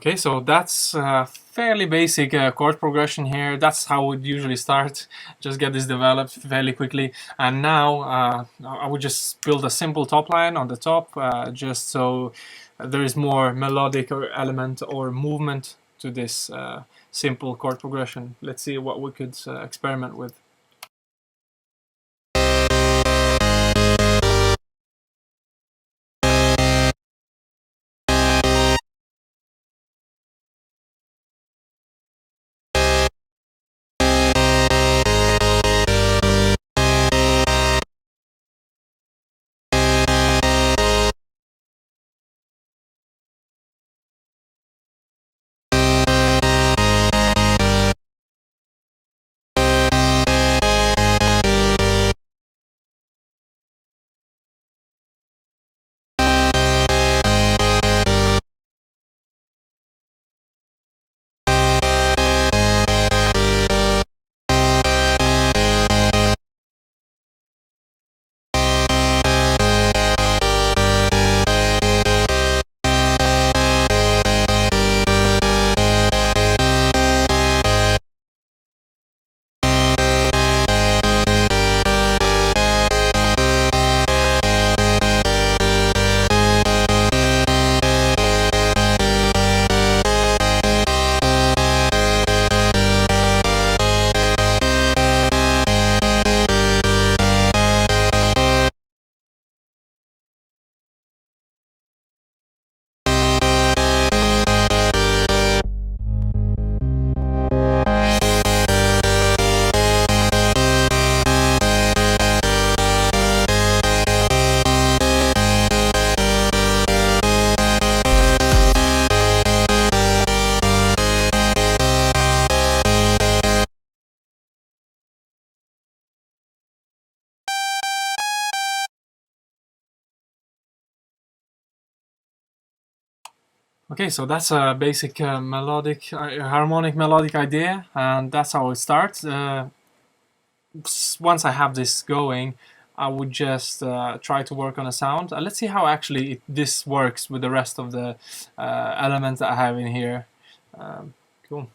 Okay, so that's fairly basic chord progression here. That's how we'd usually start. Just get this developed fairly quickly. And now I would just build a simple top line on the top, just so there is more melodic or element or movement to this simple chord progression. Let's see what we could experiment with. Okay, so that's a basic melodic, harmonic melodic idea, and that's how it starts. Once I have this going, I would just try to work on a sound. Let's see how actually this works with the rest of the elements that I have in here. Cool.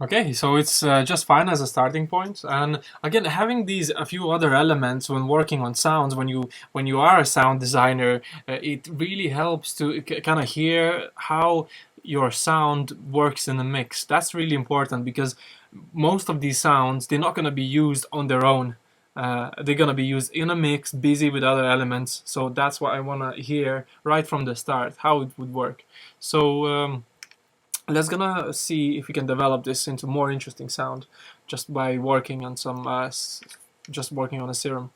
Okay, so it's just fine as a starting point. And again, having these a few other elements when working on sounds, when you are a sound designer, it really helps to kind of hear how your sound works in the mix. That's really important because most of these sounds, they're not going to be used on their own. They're going to be used in a mix, busy with other elements. So that's what I want to hear right from the start, how it would work. So let's gonna see if we can develop this into more interesting sound just by working on some just working on a serum.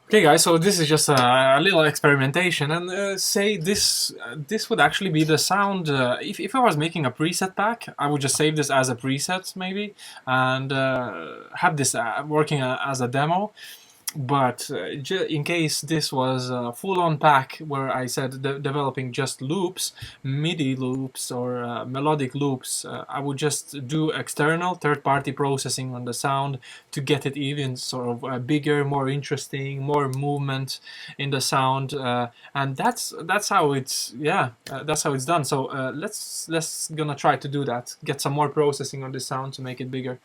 Okay, guys. So this is just a little experimentation, and say this would actually be the sound. If I was making a preset pack, I would just save this as a preset maybe, and have this working as a demo. But in case this was a full-on pack where I said developing just loops, MIDI loops or melodic loops, I would just do external third-party processing on the sound to get it even sort of bigger, more interesting, more movement in the sound, and that's how it's that's how it's done. So let's gonna try to do that. Get some more processing on the sound to make it bigger.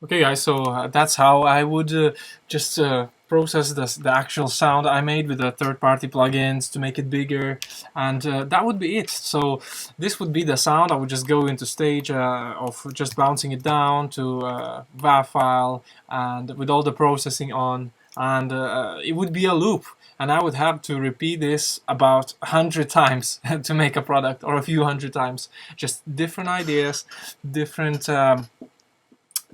Okay, guys, so that's how I would just process the actual sound I made with the third-party plugins to make it bigger, and that would be it. So this would be the sound. I would just go into stage of just bouncing it down to WAV file, and with all the processing on, and it would be a loop. And I would have to repeat this about 100 times to make a product, or a few hundred times. Just different ideas, different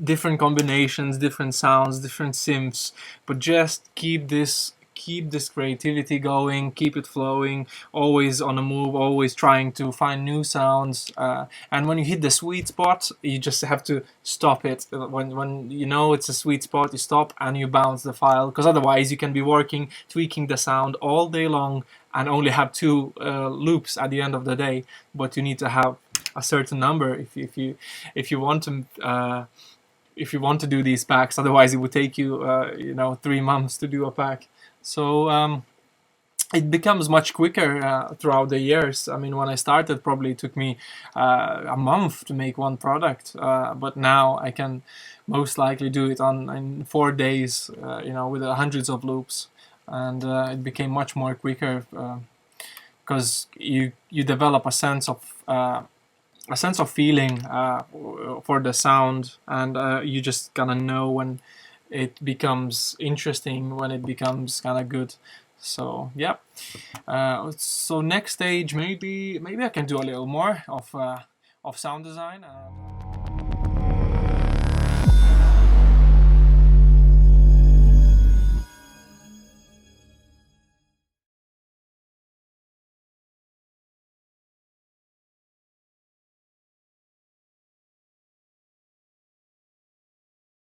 different combinations, different sounds, different synths, but just keep this creativity going, keep it flowing, always on the move, always trying to find new sounds. And when you hit the sweet spot, you just have to stop it. When you know it's a sweet spot, you stop and you bounce the file, because otherwise you can be working, tweaking the sound all day long and only have two loops at the end of the day. But you need to have a certain number if you want to. If you want to do these packs, otherwise it would take you, 3 months to do a pack. So it becomes much quicker throughout the years. I mean, when I started, probably it took me a month to make one product, but now I can most likely do it in 4 days, with hundreds of loops, and it became much more quicker because you develop a sense of feeling for the sound, and you just gonna know when it becomes interesting, when it becomes kind of good. So yeah. So next stage, maybe I can do a little more of sound design.